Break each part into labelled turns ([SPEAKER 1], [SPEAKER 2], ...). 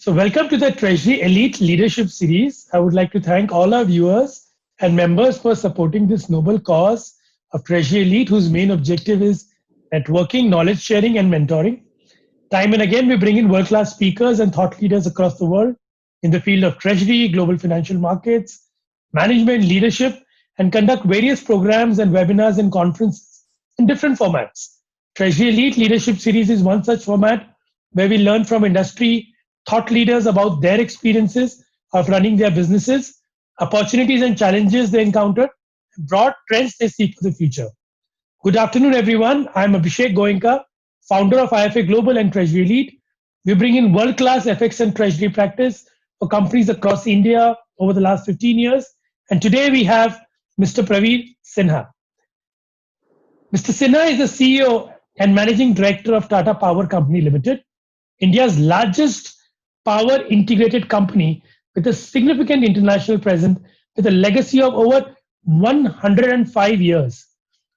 [SPEAKER 1] So welcome to the Treasury Elite Leadership Series. I would like to thank all our viewers and members for supporting this noble cause of Treasury Elite, whose main objective is networking, knowledge sharing, and mentoring. Time and again, we bring in world-class speakers and thought leaders across the world in the field of treasury, global financial markets, management, leadership, and conduct various programs and webinars and conferences in different formats. Treasury Elite Leadership Series is one such format where we learn from industry thought leaders about their experiences of running their businesses, opportunities and challenges they encountered, broad trends they see for the future. Good afternoon, everyone. I'm Abhishek Goenka, founder of IFA Global and Treasury Elite. We bring in world-class FX and treasury practice for companies across India over the last 15 years. And today we have Mr. Praveer Sinha. Mr. Sinha is the CEO and Managing Director of Tata Power Company Limited, India's largest power integrated company with a significant international presence with a legacy of over 105 years.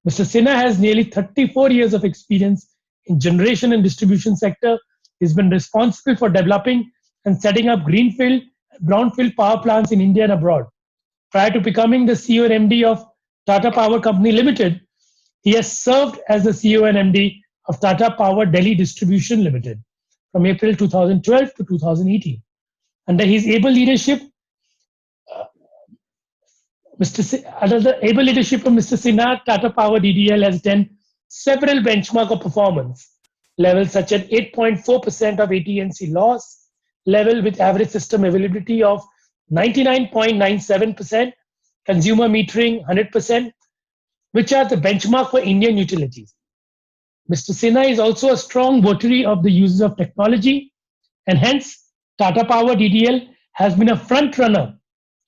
[SPEAKER 1] Mr. Sinha has nearly 34 years of experience in generation and distribution sector. He's been responsible for developing and setting up greenfield and brownfield power plants in India and abroad. Prior to becoming the CEO and MD of Tata Power Company Limited, he has served as the CEO and MD of Tata Power Delhi Distribution Limited from April 2012 to 2018. Under his able leadership, under the able leadership of Mr. Sinha, Tata Power DDL has done several benchmark of performance levels such as 8.4% of AT&C loss level with average system availability of 99.97%, consumer metering 100%, which are the benchmark for Indian utilities. Mr. Sinha is also a strong votary of the uses of technology, and hence Tata Power DDL has been a front runner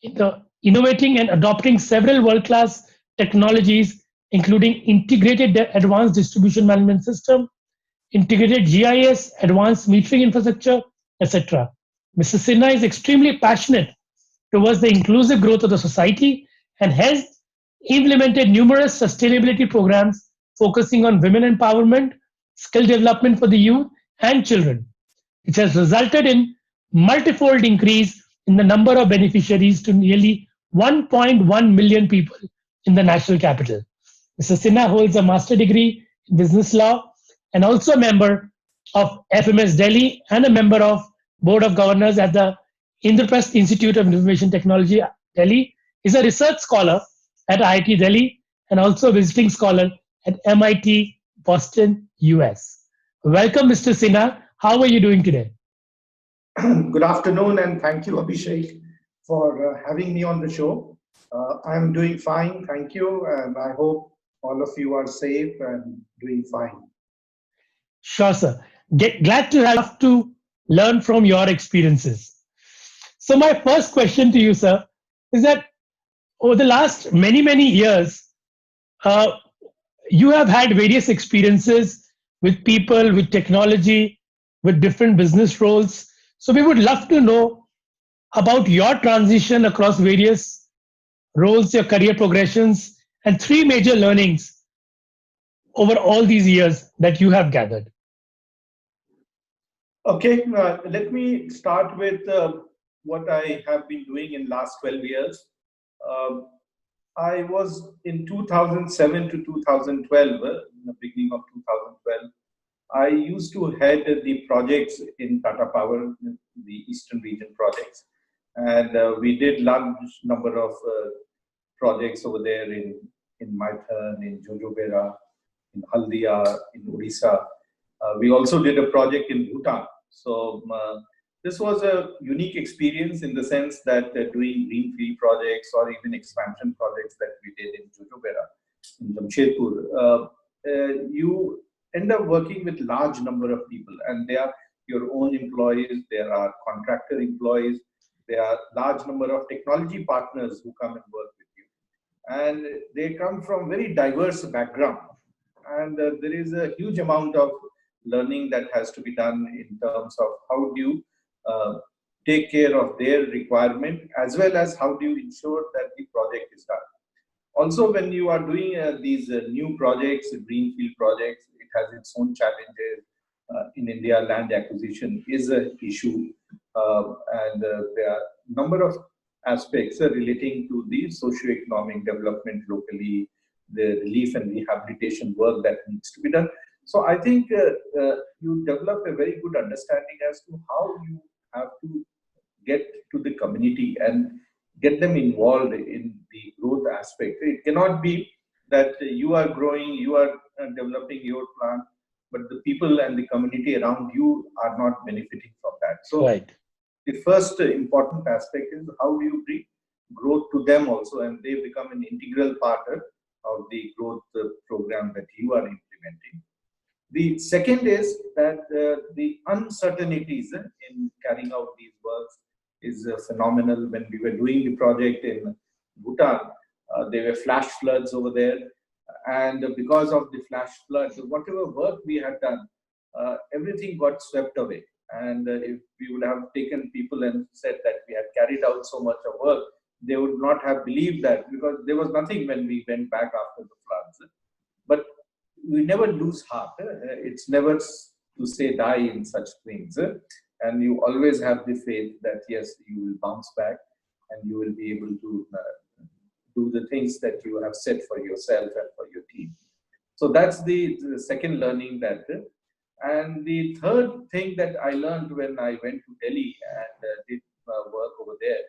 [SPEAKER 1] in the innovating and adopting several world-class technologies, including integrated advanced distribution management system, integrated GIS, advanced metering infrastructure, etc. Mr. Sinha is extremely passionate towards the inclusive growth of the society and has implemented numerous sustainability programs focusing on women empowerment, skill development for the youth and children, which has resulted in multifold increase in the number of beneficiaries to nearly 1.1 million people in the national capital. Mr. Sinha holds a master degree in business law and also a member of FMS Delhi and a member of Board of Governors at the Indraprasth Institute of Information Technology, Delhi. He's a research scholar at IIT Delhi and also a visiting scholar at MIT, Boston, US. Welcome, Mr. Sinha. How are you doing today?
[SPEAKER 2] Good afternoon, and thank you, Abhishek, for having me on the show. I'm doing fine, thank you, and I hope all of you are safe and doing fine.
[SPEAKER 1] Sure, sir. Glad to have to learn from your experiences. So my first question to you, sir, is that over the last many years, you have had various experiences with people, with technology, with different business roles. So we would love to know about your transition across various roles, your career progressions, and three major learnings over all these years that you have gathered.
[SPEAKER 2] Okay, let me start with what I have been doing in last 12 years. I was in 2007 to 2012, in the beginning of 2012, I used to head the projects in Tata Power, the Eastern Region projects. And we did large number of projects over there in Maithon, in Jojobera, in Haldia, in Odisha. We also did a project in Bhutan. So this was a unique experience in the sense that doing greenfield projects or even expansion projects that we did in Jojobera, in Jamshedpur, you end up working with large number of people, and they are your own employees, there are contractor employees, there are large number of technology partners who come and work with you. And they come from very diverse background. And there is a huge amount of learning that has to be done in terms of how do you take care of their requirement, as well as how do you ensure that the project is done. Also, when you are doing these new projects, greenfield projects, it has its own challenges. In India, land acquisition is an issue. and there are a number of aspects relating to the socio-economic development locally, the relief and rehabilitation work that needs to be done. So I think you develop a very good understanding as to how you have to get to the community and get them involved in the growth aspect. It cannot be that you are growing, you are developing your plant, but the people and the community around you are not benefiting from that. So
[SPEAKER 1] Right.
[SPEAKER 2] the first important aspect is how do you bring growth to them also, and they become an integral part of the growth program that you are implementing. The second is that the uncertainties in carrying out these works is phenomenal. When we were doing the project in Bhutan, there were flash floods over there, and because of the flash floods, whatever work we had done, everything got swept away. And if we would have taken people and said that we had carried out so much of work, they would not have believed that, because there was nothing when we went back after the floods. But we never lose heart. It's never to say die in such things. And you always have the faith that yes, you will bounce back and you will be able to do the things that you have set for yourself and for your team. So that's the second learning that. And the third thing that I learned when I went to Delhi and did work over there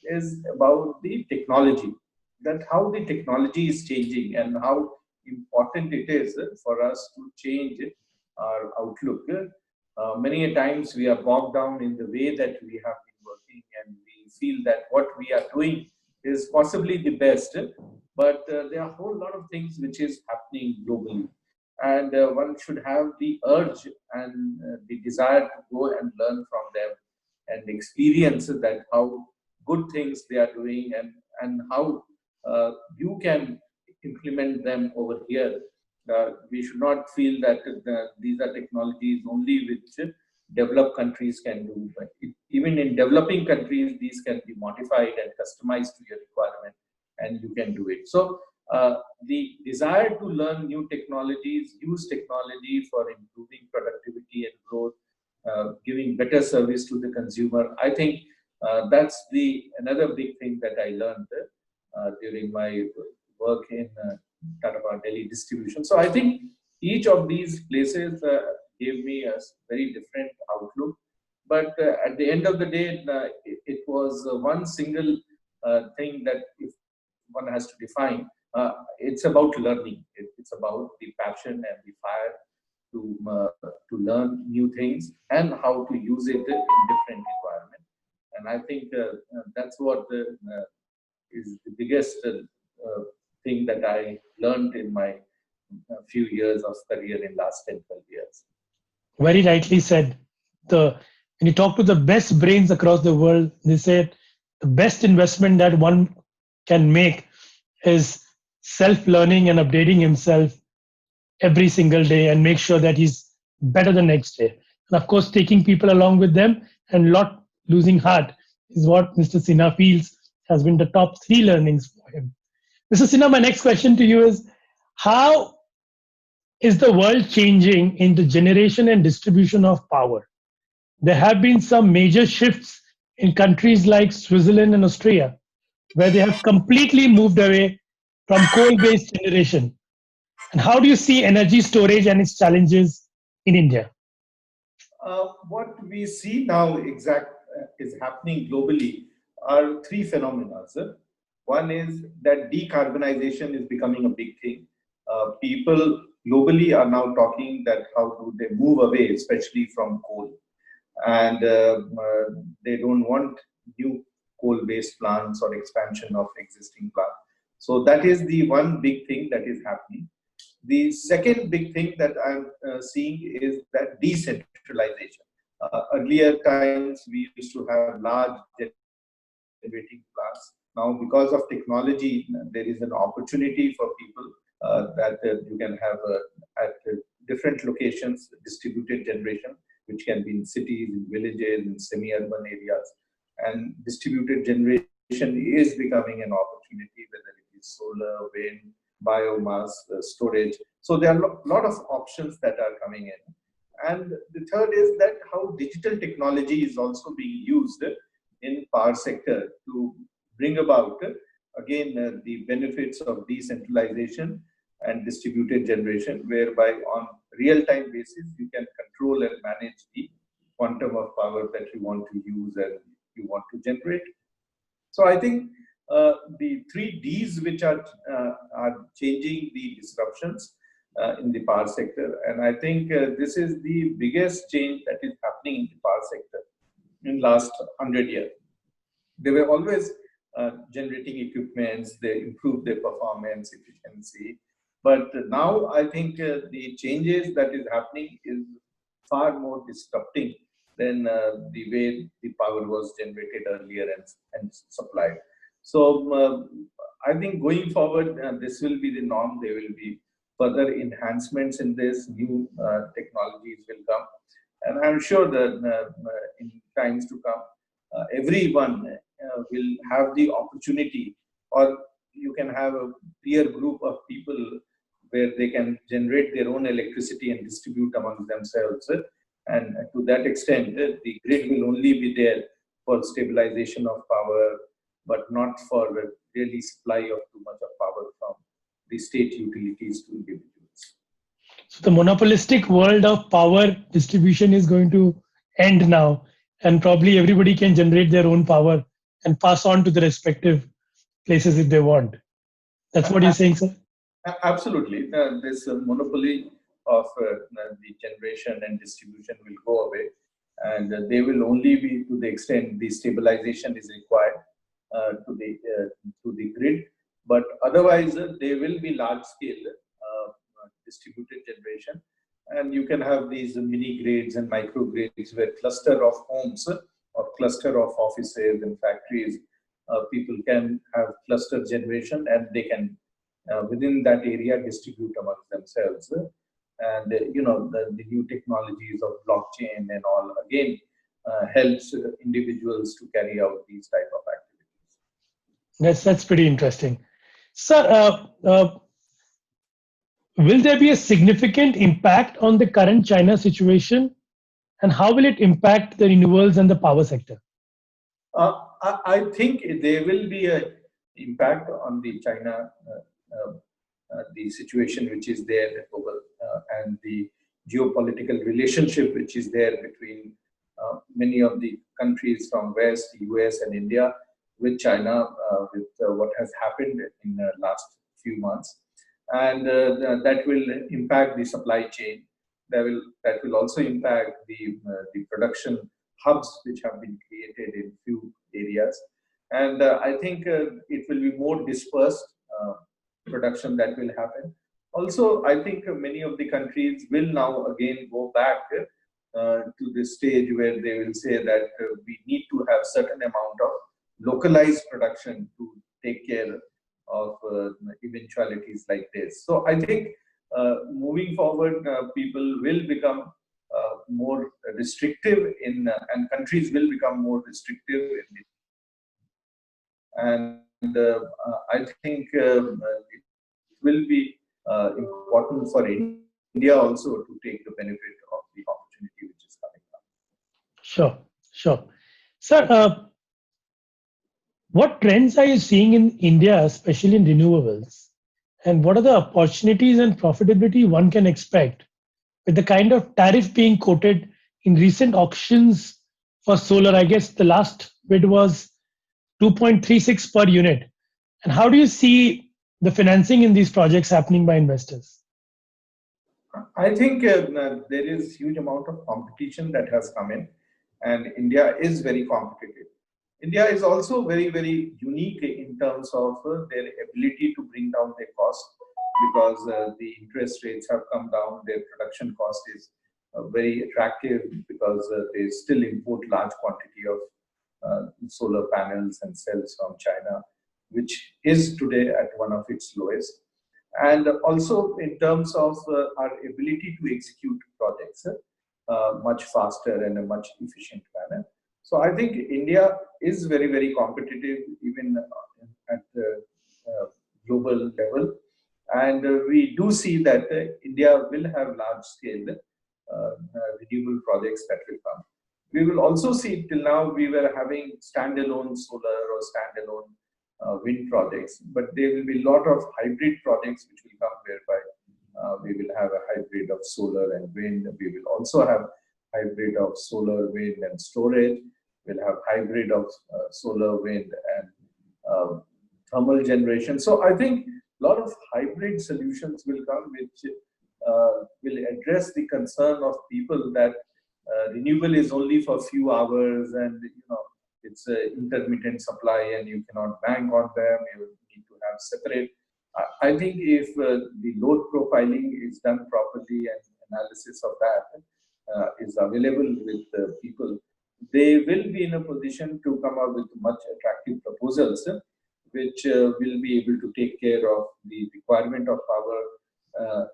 [SPEAKER 2] is about the technology, that how the technology is changing and how important it is for us to change our outlook. Many a times we are bogged down in the way that we have been working, and we feel that what we are doing is possibly the best, but there are a whole lot of things which is happening globally, and one should have the urge and the desire to go and learn from them and experience that how good things they are doing, and how you can implement them over here. We should not feel that these are technologies only which developed countries can do. But even in developing countries, these can be modified and customized to your requirement, and you can do it. So the desire to learn new technologies, use technology for improving productivity and growth, giving better service to the consumer, I think that's the another big thing that I learned during my work in Tata Power Delhi distribution. So I think each of these places gave me a very different outlook. But at the end of the day, it was one single thing that if one has to define, it's about learning. It's about the passion and the fire to learn new things and how to use it in different environments. And I think that's what is the biggest thing that I learned in my few years of career in last 10, 12 years.
[SPEAKER 1] Very rightly said. The When you talk to the best brains across the world, they say the best investment that one can make is self-learning and updating himself every single day and make sure that he's better the next day. And of course, taking people along with them and not losing heart is what Mr. Sinha feels has been the top three learnings for him. Mr. Sinha, my next question to you is, how is the world changing in the generation and distribution of power? There have been some major shifts in countries like Switzerland and Austria, where they have completely moved away from coal-based generation. And how do you see energy storage and its challenges in India?
[SPEAKER 2] What we see now is happening globally are three phenomena. Sir. One is that decarbonization is becoming a big thing. People globally are now talking that how do they move away, especially from coal, and they don't want new coal-based plants or expansion of existing plants. So that is the one big thing that is happening. The second big thing that I'm seeing is that decentralization. Earlier times, we used to have large generating plants. Now, because of technology, there is an opportunity for people that you can have at different locations distributed generation, which can be in cities, in villages, in semi-urban areas. And distributed generation is becoming an opportunity, whether it is solar, wind, biomass, storage. So there are a lot of options that are coming in. And the third is that how digital technology is also being used in power sector to bring about the benefits of decentralization and distributed generation, whereby on real-time basis you can control and manage the quantum of power that you want to use and you want to generate. So I think the three Ds which are changing the disruptions in the power sector, and I think this is the biggest change that is happening in the power sector in last 100 years. They were always generating equipments, they improved their performance, efficiency. But now I think the changes that is happening is far more disrupting than the way the power was generated earlier and supplied. So I think going forward, this will be the norm. There will be further enhancements in this, new technologies will come. And I'm sure that in times to come, everyone will have the opportunity, or you can have a peer group of people where they can generate their own electricity and distribute among themselves. And to that extent, the grid will only be there for stabilization of power, but not for really supply of too much of power from the state utilities to individuals.
[SPEAKER 1] So the monopolistic world of power distribution is going to end now, and probably everybody can generate their own power and pass on to the respective places if they want. That's what you're saying, sir?
[SPEAKER 2] Absolutely. This monopoly of the generation and distribution will go away, and they will only be to the extent the stabilization is required to the grid. But otherwise, there will be large scale distributed generation, and you can have these mini grids and micro grids where cluster of homes or cluster of offices and factories, people can have cluster generation, and they can within that area distribute amongst themselves. And the new technologies of blockchain and all again helps individuals to carry out these type of activities.
[SPEAKER 1] That's pretty interesting. Sir, will there be a significant impact on the current China situation, and how will it impact the renewables and the power sector?
[SPEAKER 2] I think there will be an impact on the China, the situation which is there over, and the geopolitical relationship which is there between many of the countries from West, US and India with China, with what has happened in the last few months. And that will impact the supply chain. That will also impact the production hubs which have been created in few areas. And I think it will be more dispersed production that will happen. Also, I think many of the countries will now again go back to the stage where they will say that we need to have certain amount of localized production to take care of eventualities like this. So I think moving forward, people will become more restrictive and countries will become more restrictive and I think it will be important for India also to take the benefit of the opportunity which is coming up.
[SPEAKER 1] Sure. Sir, what trends are you seeing in India, especially in renewables? And what are the opportunities and profitability one can expect with the kind of tariff being quoted in recent auctions for solar? I guess the last bid was 2.36 per unit. And how do you see the financing in these projects happening by investors?
[SPEAKER 2] I think there is huge amount of competition that has come in, and India is very competitive. India is also very, very unique in terms of their ability to bring down their cost, because the interest rates have come down. Their production cost is very attractive because they still import large quantity of solar panels and cells from China, which is today at one of its lowest. And also in terms of our ability to execute projects much faster and a much efficient manner. So I think India is very, very competitive even at the global level. And we do see that India will have large scale renewable projects that will come. We will also see, till now we were having standalone solar or standalone wind projects, but there will be a lot of hybrid projects which will come, whereby we will have a hybrid of solar and wind. We will also have hybrid of solar, wind and storage. We'll have hybrid of solar, wind and thermal generation. So I think a lot of hybrid solutions will come, which will address the concern of people that renewable is only for a few hours, and it's a intermittent supply and you cannot bank on them. You need to have separate. I think if the load profiling is done properly and analysis of that is available with people, they will be in a position to come up with much attractive proposals, which will be able to take care of the requirement of power,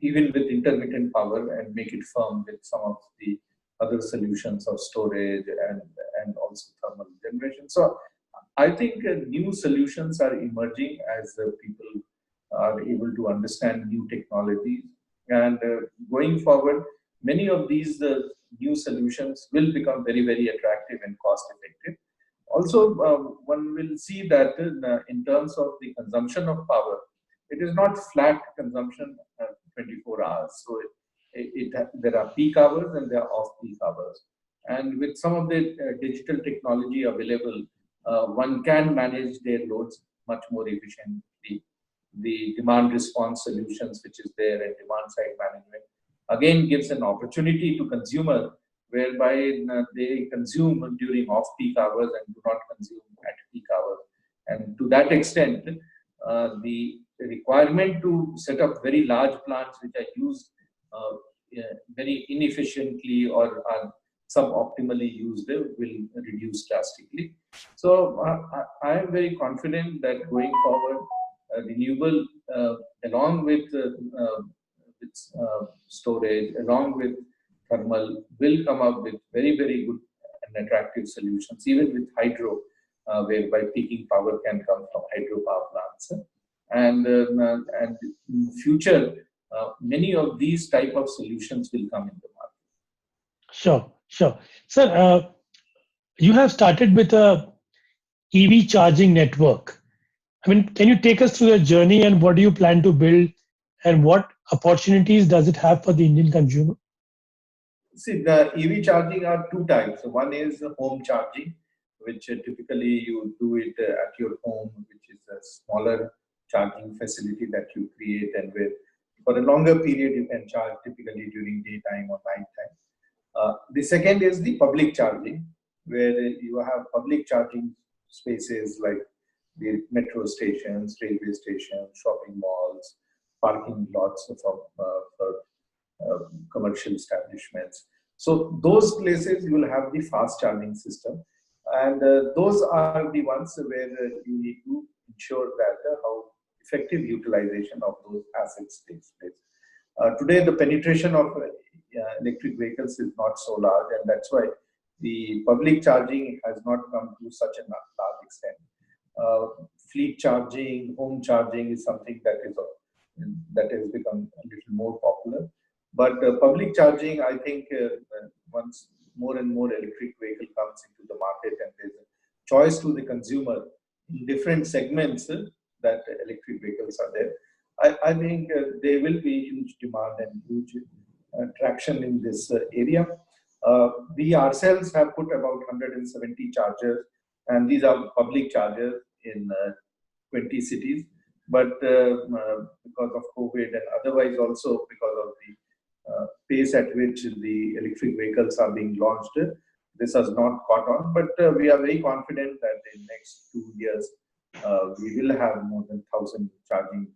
[SPEAKER 2] even with intermittent power, and make it firm with some of the other solutions of storage and also thermal generation. So I think new solutions are emerging as people are able to understand new technologies. And going forward, many of these new solutions will become very, very attractive and cost effective. Also, one will see that in terms of the consumption of power, it is not flat consumption 24 hours. So there are peak hours and there are off-peak hours. And with some of the digital technology available, one can manage their loads much more efficiently. The demand response solutions which is there and demand side management again gives an opportunity to consumer, whereby they consume during off-peak hours and do not consume at peak hours. And to that extent, the requirement to set up very large plants which are used very inefficiently or are suboptimally used will reduce drastically. So I am very confident that going forward, renewable along with storage, along with thermal, will come up with very, very good and attractive solutions, even with hydro, whereby peaking power can come from hydropower plants. And in future, many of these type of solutions will come in the market.
[SPEAKER 1] Sure, sure. Sir, you have started with a EV charging network. I mean, can you take us through your journey and what do you plan to build and what opportunities does it have for the Indian consumer?
[SPEAKER 2] See, the EV charging are two types. One is home charging, which typically you do it at your home, which is a smaller charging facility that you create, and with for a longer period you can charge, typically during daytime or night time. The second is the public charging, where you have public charging spaces like the metro stations, railway stations, shopping malls, parking lots for commercial establishments. So those places you will have the fast charging system, and those are the ones where you need to ensure that how effective utilization of those assets takes place. Today, the penetration of electric vehicles is not so large, and that's why the public charging has not come to such a large extent. Fleet charging, home charging is something that has become a little more popular. But public charging, I think, once more and more electric vehicle comes into the market and there's a choice to the consumer in different segments that electric vehicles are there, I think there will be huge demand and huge traction in this area. We ourselves have put about 170 chargers, and these are public chargers in 20 cities. But because of COVID and otherwise also because of the pace at which the electric vehicles are being launched, this has not caught on. But we are very confident that in next 2 years, we will have more than 1,000 charging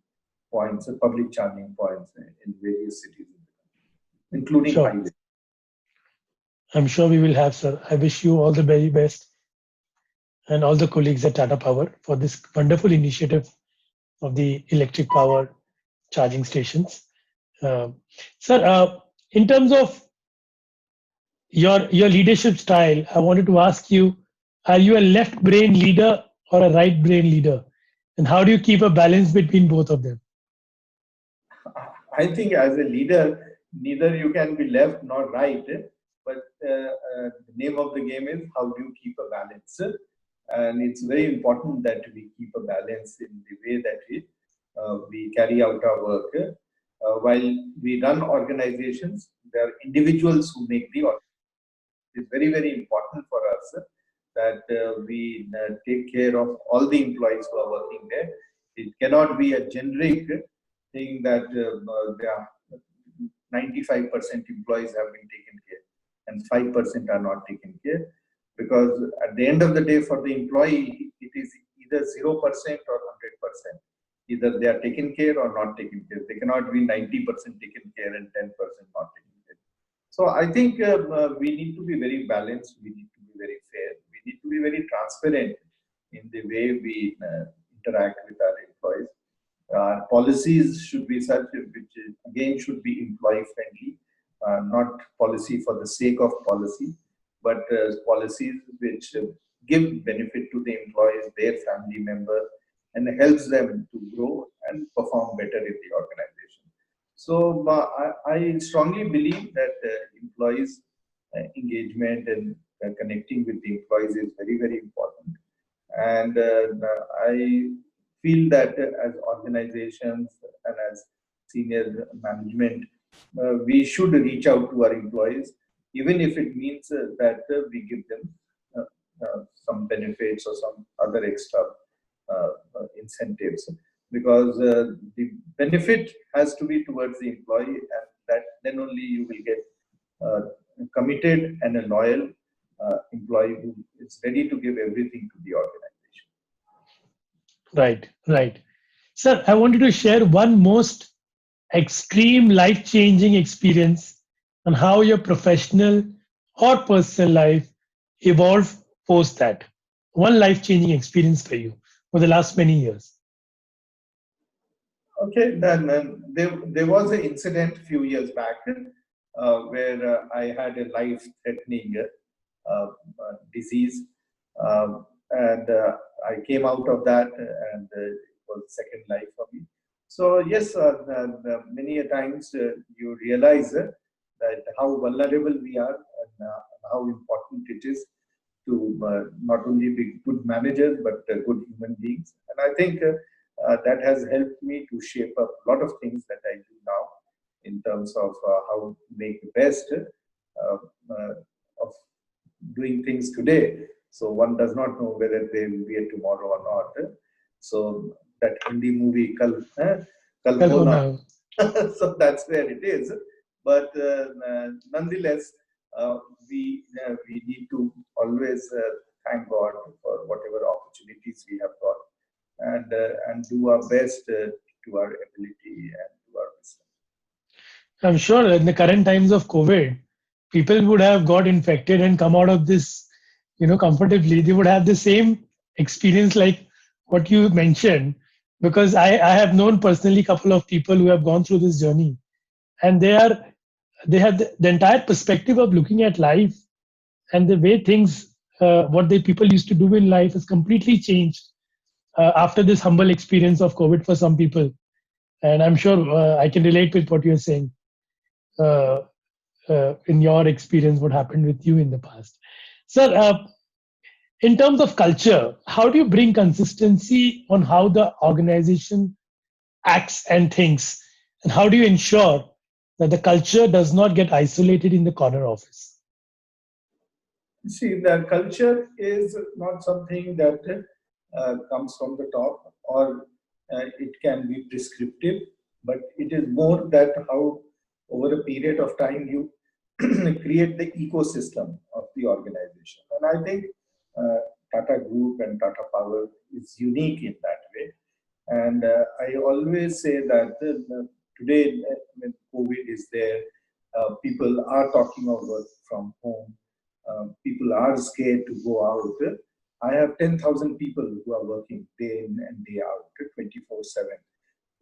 [SPEAKER 2] points, public charging points in various cities, including highways.
[SPEAKER 1] I'm sure we will have, sir. I wish you all the very best and all the colleagues at Tata Power for this wonderful initiative of the electric power charging stations. Sir, in terms of your leadership style, I wanted to ask you, are you a left brain leader or a right brain leader? And how do you keep a balance between both of them?
[SPEAKER 2] I think as a leader, neither you can be left nor right, but the name of the game is how do you keep a balance. And it's very important that we keep a balance in the way that we carry out our work. While we run organizations, there are individuals who make the organization. It's very, very important for us that we take care of all the employees who are working there. It cannot be a generic thing that there are 95% employees have been taken care and 5% are not taken care, because at the end of the day for the employee it is either 0% or 100%. Either they are taken care or not taken care. They cannot be 90% taken care and 10% not taken care. So I think we need to be very balanced. We need to be very fair. We need to be very transparent in the way we interact with our employees. Policies should be such which again should be employee friendly, not policy for the sake of policy, but policies which give benefit to the employees, their family members, and helps them to grow and perform better in the organization. So I strongly believe that employees engagement and connecting with the employees is very, very important. And I feel that as organizations and as senior management, we should reach out to our employees, even if it means that we give them some benefits or some other extra incentives, because the benefit has to be towards the employee, and that then only you will get committed and a loyal employee who is ready to give everything to the organization.
[SPEAKER 1] Right, right. Sir, I wanted to share one most extreme life changing experience on how your professional or personal life evolved post that. One life changing experience for you for the last many years.
[SPEAKER 2] Okay, then there was an incident a few years back where I had a life-threatening disease, and I came out of that, and it was second life for me. So yes, many a times you realize that how vulnerable we are, and how important it is to not only be good managers but good human beings. And I think that has helped me to shape up a lot of things that I do now in terms of how to make the best of doing things today. So one does not know whether they will be a tomorrow or not. So that Hindi movie Kal Ho Na. So that's where it is. But nonetheless, we need to always thank God for whatever opportunities we have got, and do our best to our ability and to our wisdom.
[SPEAKER 1] I'm sure in the current times of COVID, people would have got infected and come out of this, comfortably. They would have the same experience like what you mentioned, because I have known personally a couple of people who have gone through this journey, and they have the entire perspective of looking at life, and the way things, what the people used to do in life has completely changed after this humble experience of COVID for some people. And I'm sure I can relate with what you're saying. Uh, in your experience, what happened with you in the past. Sir, in terms of culture, how do you bring consistency on how the organization acts and thinks? And how do you ensure that the culture does not get isolated in the corner office?
[SPEAKER 2] See, the culture is not something that comes from the top, or it can be prescriptive, but it is more that how over a period of time you create the ecosystem of the organization. And I think uh, Tata Group and Tata Power is unique in that way. And I always say that today, when COVID is there, people are talking of work from home. People are scared to go out. I have 10,000 people who are working day in and day out, 24/7.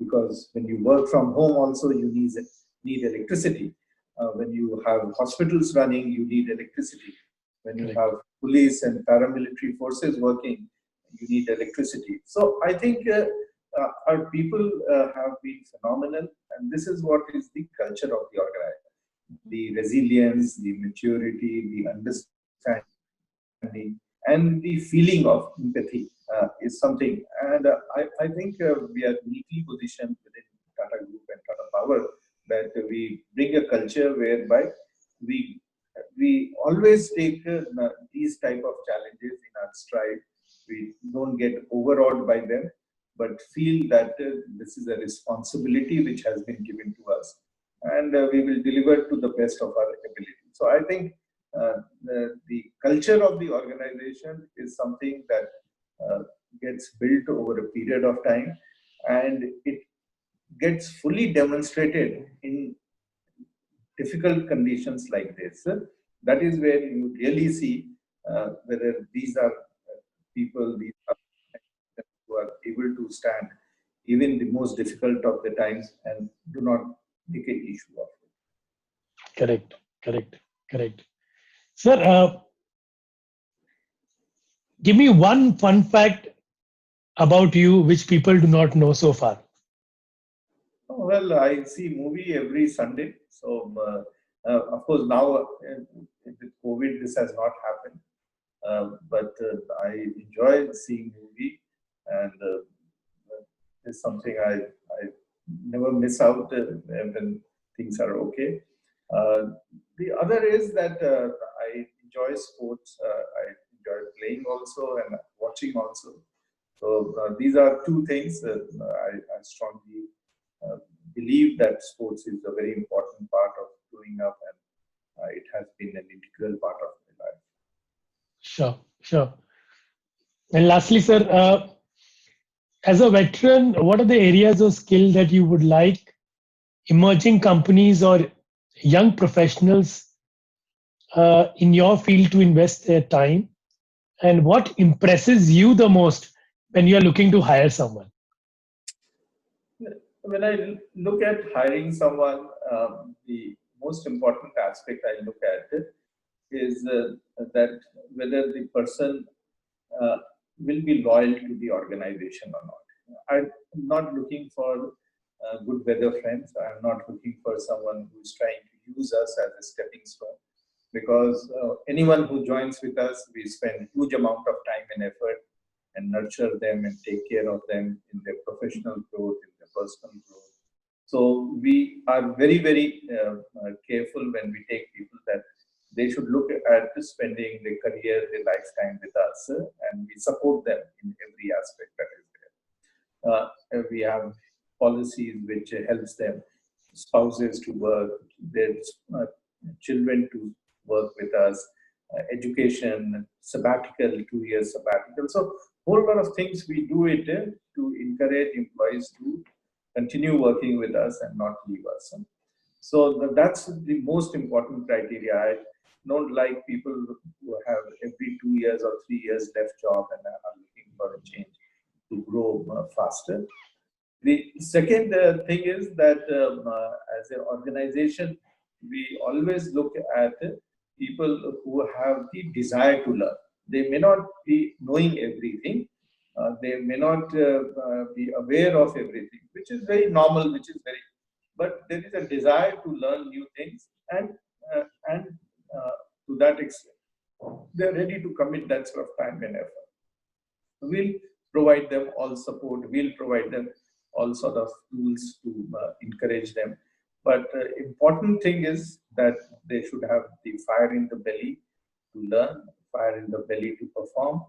[SPEAKER 2] Because when you work from home, also you need electricity. When you have hospitals running, you need electricity. When you
[SPEAKER 1] Correct.
[SPEAKER 2] have police and paramilitary forces working, you need electricity. So I think our people have been phenomenal, and this is what is the culture of the organization. the resilience, the maturity, the understanding, and the feeling of empathy is something. And I think we are uniquely positioned within Tata Group and Tata Power that we bring a culture whereby we we always take these type of challenges in our stride. We don't get overawed by them, but feel that this is a responsibility which has been given to us, and we will deliver to the best of our ability. So I think the culture of the organization is something that uh, gets built over a period of time, and it gets fully demonstrated in difficult conditions like this. That is where you really see whether these are people, these are who are able to stand even the most difficult of the times and do not make an issue of it.
[SPEAKER 1] Correct, correct, correct. Sir, give me one fun fact about you which people do not know so far.
[SPEAKER 2] Oh, well, I see movie every Sunday. So, of course, now with COVID, this has not happened. But I enjoy seeing movie, and it's something I never miss out when things are okay. Uh, the other is that I enjoy sports. I enjoy playing also and watching also. So these are two things that I strongly uh, believe that sports is a very important part of growing up, and it has been an integral part of my life.
[SPEAKER 1] Sure, sure. And lastly, sir, as a veteran, what are the areas of skill that you would like emerging companies or young professionals in your field to invest their time? And what impresses you the most when you're looking to hire someone?
[SPEAKER 2] When I look at hiring someone, the most important aspect I look at it is that whether the person uh, will be loyal to the organization or not. I'm not looking for good weather friends. I'm not looking for someone who's trying to use us as a stepping stone. Because anyone who joins with us, we spend huge amount of time and effort and nurture them and take care of them in their professional growth, in their personal growth. So we are very, very careful when we take people that they should look at spending their career, their lifetime with us, and we support them in every aspect that is there. We have policies which helps them, spouses to work, their uh, children to work with us, education, sabbatical, 2 years sabbatical. So whole lot of things we do it to encourage employees to continue working with us and not leave us. So that's the most important criteria. I don't like people who have every 2 years or 3 years left job and are looking for a change to grow faster. The second thing is that as an organization, we always look at people who have the desire to learn. They may not be knowing everything, they may not be aware of everything, which is very normal, which is very, but there is a desire to learn new things, and to that extent, they're ready to commit that sort of time and effort. We'll provide them all support. We'll provide them all sort of tools to encourage them. But important thing is that they should have the fire in the belly to learn, fire in the belly to perform,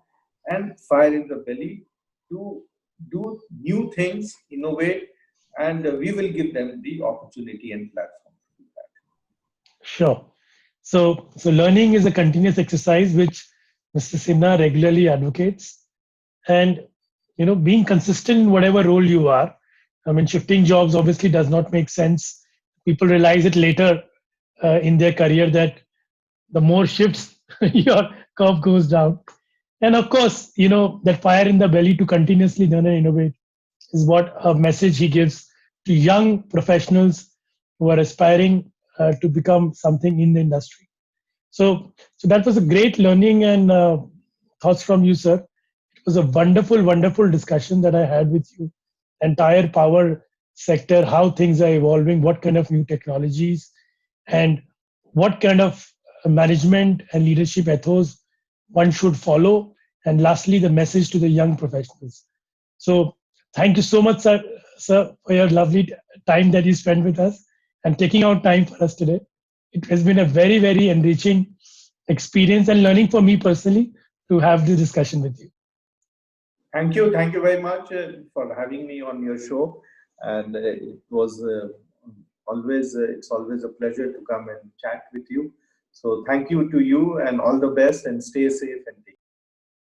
[SPEAKER 2] and fire in the belly to do new things, innovate, and we will give them the opportunity and platform to do that.
[SPEAKER 1] Sure. So learning is a continuous exercise which Mr. Sinha regularly advocates, and being consistent in whatever role you are. I mean, shifting jobs obviously does not make sense. People realize it later in their career that the more shifts, your curve goes down. And of course, that fire in the belly to continuously learn and innovate is what a message he gives to young professionals who are aspiring to become something in the industry. So that was a great learning and thoughts from you, sir. It was a wonderful, wonderful discussion that I had with you. Entire power sector, how things are evolving, what kind of new technologies, and what kind of management and leadership ethos one should follow. And lastly, the message to the young professionals. So, thank you so much, sir, for your lovely time that you spent with us and taking out time for us today. It has been a very, very enriching experience and learning for me personally to have this discussion with you.
[SPEAKER 2] Thank you very much for having me on your show, and it was it's always a pleasure to come and chat with you. So thank you to you, and all the best, and stay safe and take care.